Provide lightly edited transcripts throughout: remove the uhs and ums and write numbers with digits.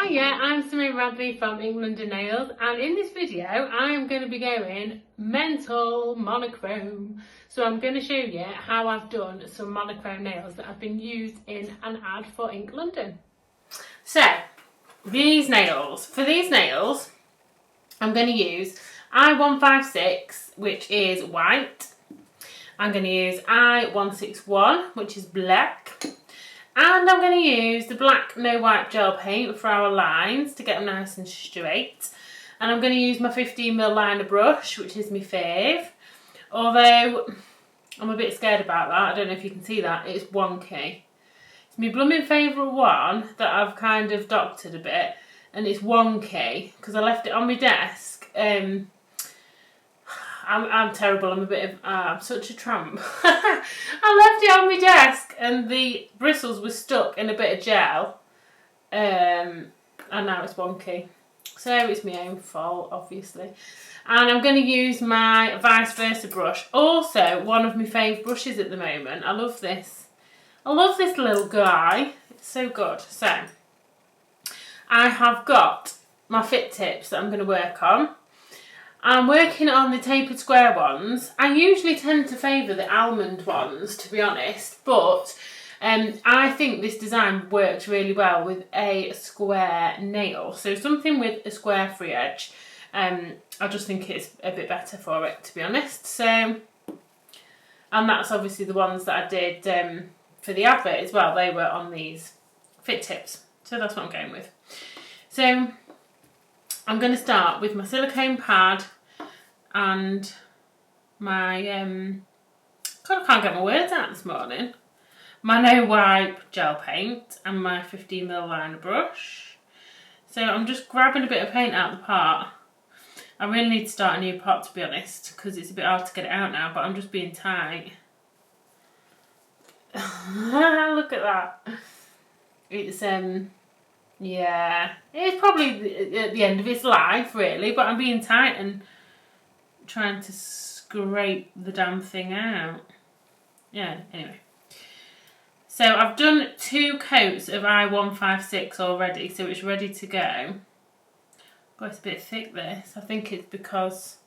Hiya, I'm Simone Radley from England and Nails, and in this video I am going to be going mental monochrome. So I'm going to show you how I've done some monochrome nails that have been used in an ad for Ink London. So for these nails I'm going to use I156, which is white. I'm going to use I161, which is black. And I'm going to use the black no white gel paint for our lines to get them nice and straight. And I'm going to use my 15mm liner brush, which is my fave. Although I'm a bit scared about that. I don't know if you can see that. It's wonky. It's my blooming favourite one that I've kind of doctored a bit. And it's wonky because I left it on my desk. I'm terrible. I'm such a tramp. I left it on my desk and the bristles were stuck in a bit of gel. And now it's wonky. So it's my own fault, obviously. And I'm going to use my vice versa brush. Also, one of my fave brushes at the moment. I love this. I love this little guy. It's so good. So, I have got my fit tips that I'm going to work on. I'm working on the tapered square ones. I usually tend to favour the almond ones, to be honest, but I think this design works really well with a square nail. So something with a square free edge, I just think it's a bit better for it, to be honest. So, and that's obviously the ones that I did for the advert as well. They were on these fit tips. So that's what I'm going with. So I'm going to start with my silicone pad and my, God, I can't get my words out this morning. My no wipe gel paint and my 15mm liner brush. So I'm just grabbing a bit of paint out of the pot. I really need to start a new pot, to be honest, because it's a bit hard to get it out now, but I'm just being tight. Look at that. It's, yeah, it's probably at the end of its life, really, but I'm being tight and trying to scrape the damn thing out. Yeah, anyway. So I've done 2 coats of I156 already, so it's ready to go. God, it's a bit thick, this. I think it's because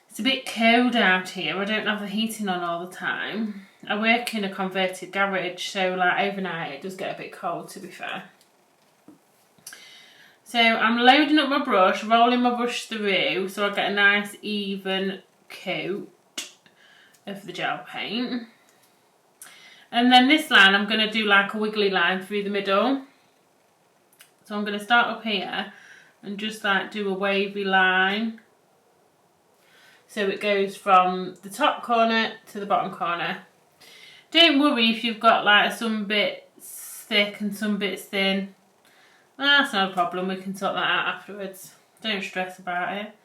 it's a bit cold out here. I don't have the heating on all the time. I work in a converted garage, so like overnight it does get a bit cold, to be fair. So I'm loading up my brush, rolling my brush through so I get a nice even coat of the gel paint. And then this line I'm going to do like a wiggly line through the middle. So I'm going to start up here and just like do a wavy line. So it goes from the top corner to the bottom corner. Don't worry if you've got like some bits thick and some bits thin. That's no problem, we can sort that out afterwards. Don't stress about it.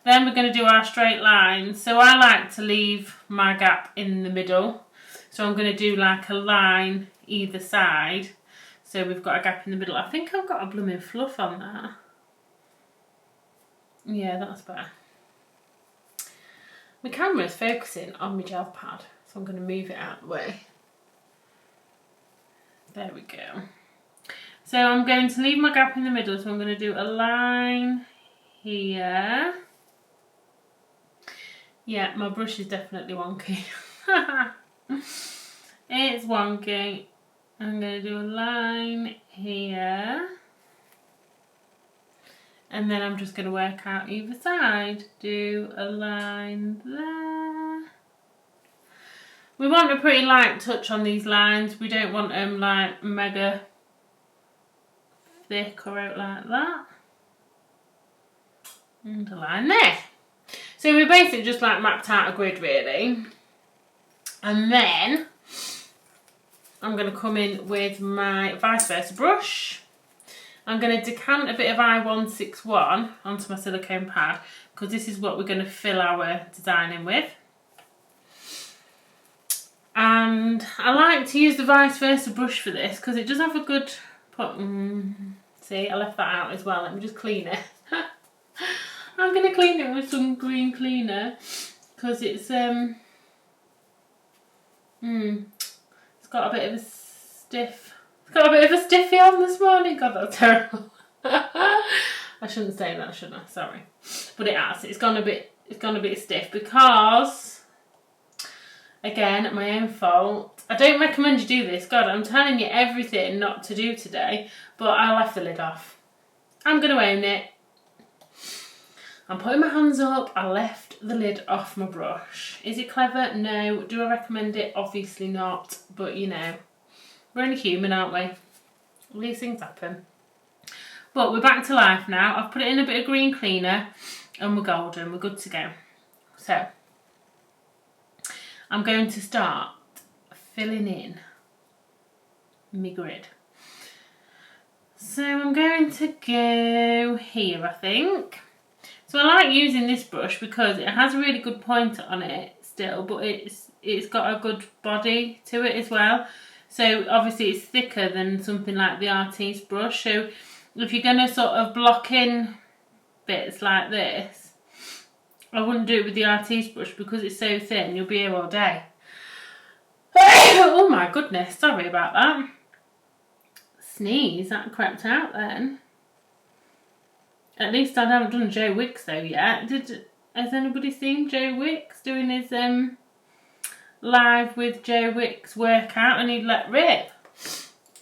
Then we're going to do our straight lines. So I like to leave my gap in the middle. So I'm going to do like a line either side. So we've got a gap in the middle. I think I've got a blooming fluff on that. Yeah, that's better. My camera is focusing on my gel pad. So I'm going to move it out of the way. There we go. So I'm going to leave my gap in the middle, so I'm going to do a line here. Yeah, my brush is definitely wonky. It's wonky. I'm going to do a line here. And then I'm just going to work out either side. Do a line there. We want a pretty light touch on these lines. We don't want them like mega thick or out like that. And a line there. So we basically just like mapped out a grid really. And then I'm going to come in with my vice versa brush. I'm going to decant a bit of I161 onto my silicone pad because this is what we're going to fill our design in with. And I like to use the vice versa brush for this because it does have a good see, I left that out as well. Let me just clean it. I'm going to clean it with some green cleaner because it's it's got a bit of a stiff. It's got a bit of a stiffy on this morning. God, that's terrible. I shouldn't say that, should I? Sorry. But it has. It's gone a bit stiff because, again, my own fault. I don't recommend you do this. God, I'm telling you everything not to do today, but I left the lid off. I'm going to own it. I'm putting my hands up. I left the lid off my brush. Is it clever? No. Do I recommend it? Obviously not. But, you know, we're only human, aren't we? These things happen. But we're back to life now. I've put it in a bit of green cleaner and we're golden. We're good to go. So, I'm going to start filling in my grid. So I'm going to go here, I think. So I like using this brush because it has a really good pointer on it still, but it's got a good body to it as well. So obviously it's thicker than something like the Artiste brush. So if you're going to sort of block in bits like this, I wouldn't do it with the Artiste brush because it's so thin. You'll be here all day. Oh my goodness, sorry about that. Sneeze, that crept out then. At least I haven't done Joe Wicks though yet. Has anybody seen Joe Wicks doing his live with Joe Wicks workout, and he let rip?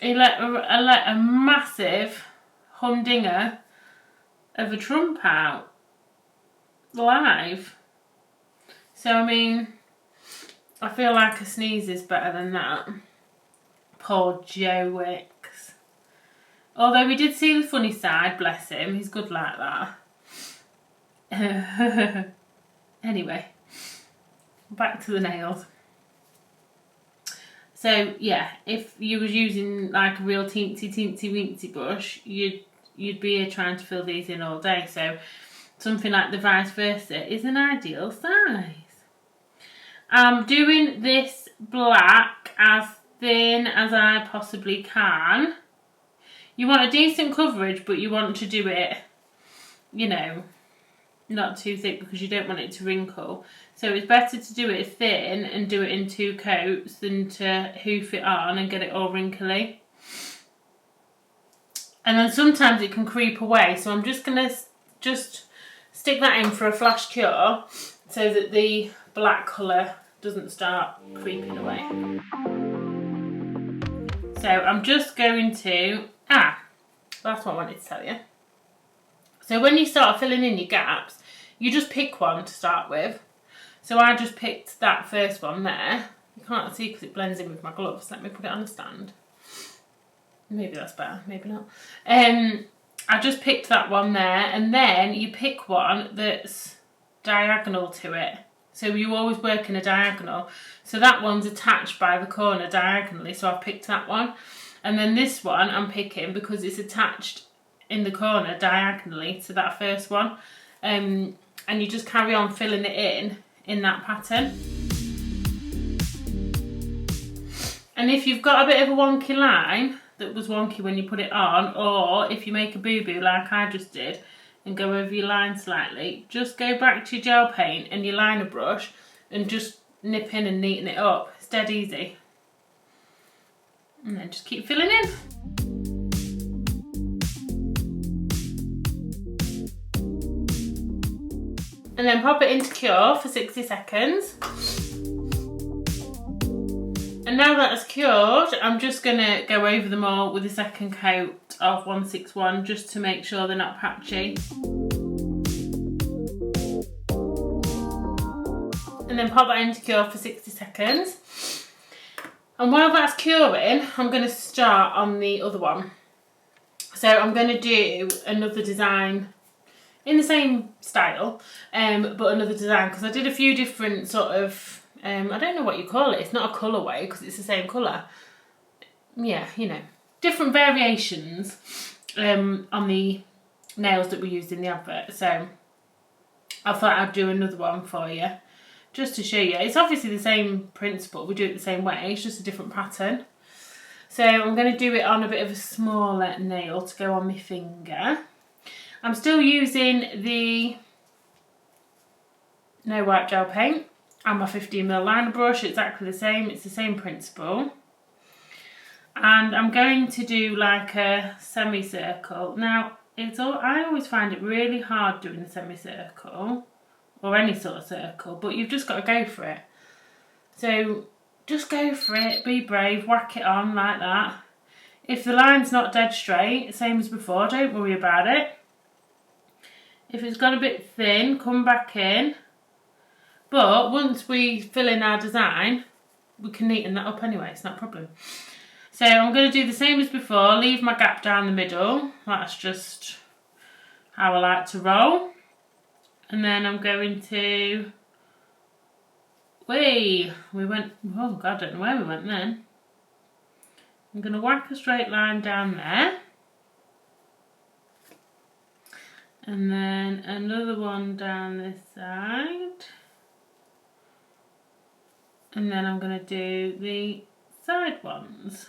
He let a massive humdinger of a trump out live. So I mean, I feel like a sneeze is better than that. Poor Joe Wicks. Although we did see the funny side, bless him, he's good like that. Anyway, back to the nails. So yeah, if you was using like a real teensy weensy brush, you'd be here trying to fill these in all day. So something like the vice versa is an ideal size. I'm doing this black as thin as I possibly can. You want a decent coverage, but you want to do it, you know, not too thick because you don't want it to wrinkle. So it's better to do it thin and do it in 2 coats than to hoof it on and get it all wrinkly. And then sometimes it can creep away, so I'm just going to stick that in for a flash cure so that the black colour doesn't start creeping away. So I'm just going to... that's what I wanted to tell you. So when you start filling in your gaps, you just pick one to start with. So I just picked that first one there. You can't see because it blends in with my gloves. Let me put it on the stand. Maybe that's better, maybe not. I just picked that one there, and then you pick one that's diagonal to it. So you always work in a diagonal. So that one's attached by the corner diagonally, so I've picked that one. And then this one I'm picking because it's attached in the corner diagonally to that first one. And you just carry on filling it in that pattern. And if you've got a bit of a wonky line that was wonky when you put it on, or if you make a boo-boo like I just did and go over your line slightly, just go back to your gel paint and your liner brush and just nip in and neaten it up. It's dead easy. And then just keep filling in. And then pop it into cure for 60 seconds. And now that it's cured, I'm just going to go over them all with a second coat of 161 just to make sure they're not patchy. And then pop that into cure for 60 seconds. And while that's curing, I'm going to start on the other one. So I'm going to do another design in the same style, but another design, because I did a few different sort of, I don't know what you call it. It's not a colourway because it's the same colour. Yeah, you know, different variations on the nails that we used in the advert. So I thought I'd do another one for you, just to show you. It's obviously the same principle, we do it the same way, it's just a different pattern. So I'm going to do it on a bit of a smaller nail to go on my finger. I'm still using the No Wipe Gel Paint and my 15mm liner brush, exactly the same, it's the same principle. And I'm going to do like a semicircle. Now, I always find it really hard doing the semicircle or any sort of circle, but you've just got to go for it. So just go for it, be brave, whack it on like that. If the line's not dead straight, same as before, don't worry about it. If it's got a bit thin, come back in. But once we fill in our design, we can neaten that up anyway, it's not a problem. So I'm going to do the same as before, leave my gap down the middle. That's just how I like to roll. And then I'm going to... we went... oh God, I don't know where we went then. I'm going to whack a straight line down there. And then another one down this side. And then I'm going to do the side ones.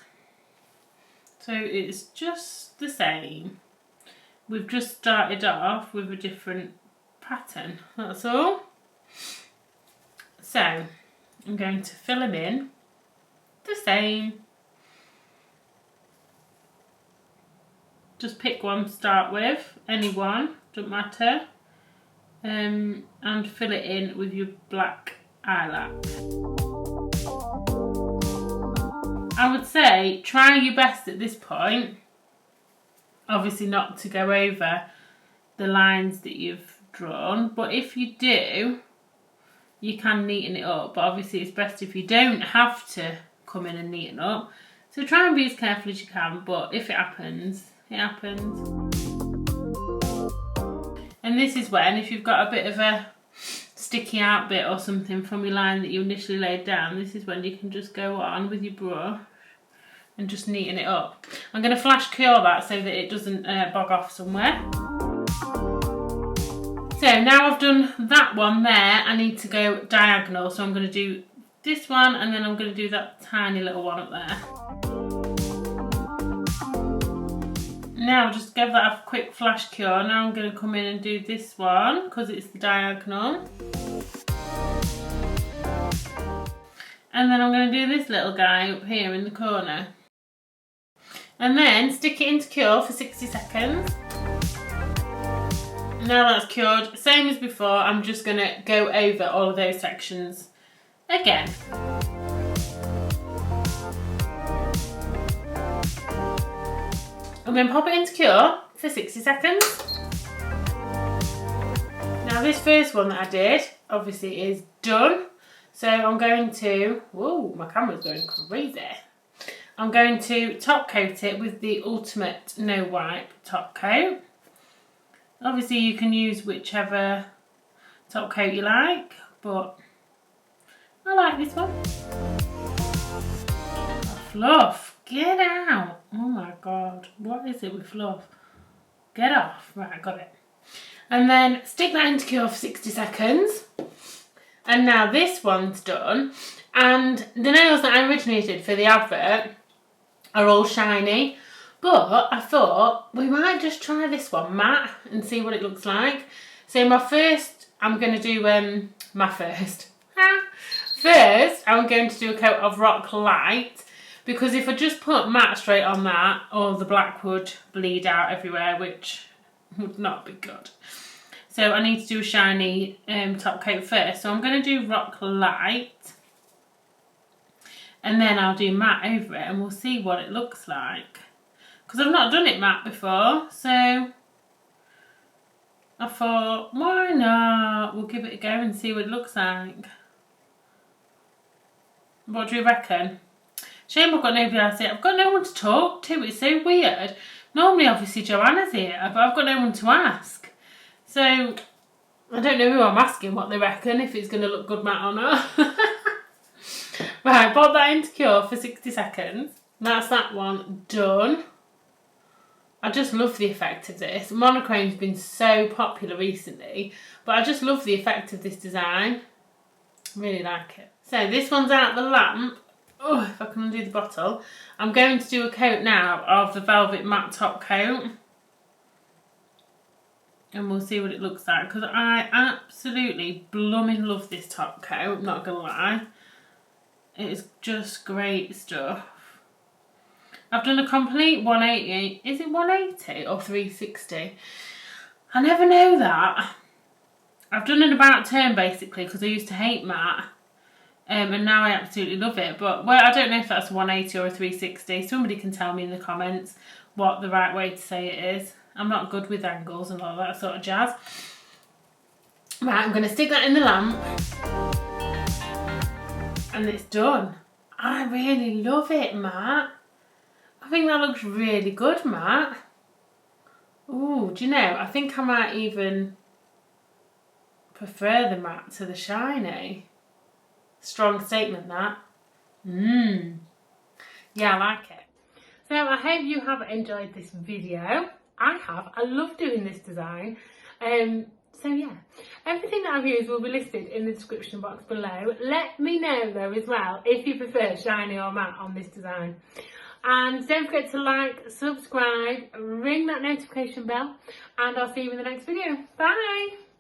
So it's just the same. We've just started off with a different pattern, that's all. So I'm going to fill them in the same. Just pick one to start with, any one, doesn't matter. And fill it in with your black eyelap. I would say try your best at this point, obviously not to go over the lines that you've drawn, but if you do, you can neaten it up, but obviously it's best if you don't have to come in and neaten up. So try and be as careful as you can, but if it happens, it happens. And this is when, if you've got a bit of a sticky out bit or something from your line that you initially laid down, this is when you can just go on with your brush and just neaten it up. I'm going to flash cure that so that it doesn't bog off somewhere. So now I've done that one there, I need to go diagonal, so I'm going to do this one and then I'm going to do that tiny little one up there. Now just give that a quick flash cure. Now I'm going to come in and do this one because it's the diagonal. And then I'm going to do this little guy up here in the corner. And then stick it into cure for 60 seconds. Now that's cured, same as before, I'm just going to go over all of those sections again. And then pop it into cure for 60 seconds. Now this first one that I did, obviously is done. So I'm going to, whoa, my camera's going crazy. I'm going to top coat it with the Ultimate No Wipe top coat. Obviously you can use whichever top coat you like, but I like this one. Oh, fluff, get out. Oh my God, what is it with fluff? Get off. Right, I got it. And then stick that into cure for 60 seconds. And now this one's done. And the nails that I originally did for the advert are all shiny. But I thought we might just try this one matte and see what it looks like. So I'm going to do first I'm going to do a coat of Rock Light, because if I just put matte straight on that, all the black would bleed out everywhere, which would not be good. So I need to do a shiny top coat first. So I'm going to do Rock Light and then I'll do matte over it and we'll see what it looks like. Because I've not done it matte before, so I thought, why not? We'll give it a go and see what it looks like. What do you reckon? Shame I've got nobody else here. I've got no one to talk to, it's so weird. Normally, obviously, Joanna's here, but I've got no one to ask. So, I don't know who I'm asking what they reckon, if it's going to look good matte or not. Right, pop that into cure for 60 seconds. That's that one done. I just love the effect of this. Monochrome's been so popular recently, but I just love the effect of this design. Really like it. So this one's out the lamp. Oh, if I can undo the bottle. I'm going to do a coat now of the Velvet Matte Top Coat. And we'll see what it looks like, because I absolutely blooming love this top coat, not gonna lie. It's just great stuff. I've done a complete 180. Is it 180 or 360? I never know that. I've done an about turn basically because I used to hate matte. And now I absolutely love it. But well, I don't know if that's a 180 or a 360. Somebody can tell me in the comments what the right way to say it is. I'm not good with angles and all that sort of jazz. Right, I'm going to stick that in the lamp. And it's done. I really love it, Matt. I think that looks really good, Matt. Ooh, do you know, I think I might even prefer the matte to the shiny. Strong statement, that. Yeah, I like it. So I hope you have enjoyed this video. I have. I love doing this design. So yeah, everything that I've used will be listed in the description box below. Let me know though as well if you prefer shiny or matte on this design. And don't forget to like, subscribe, ring that notification bell, and I'll see you in the next video. Bye!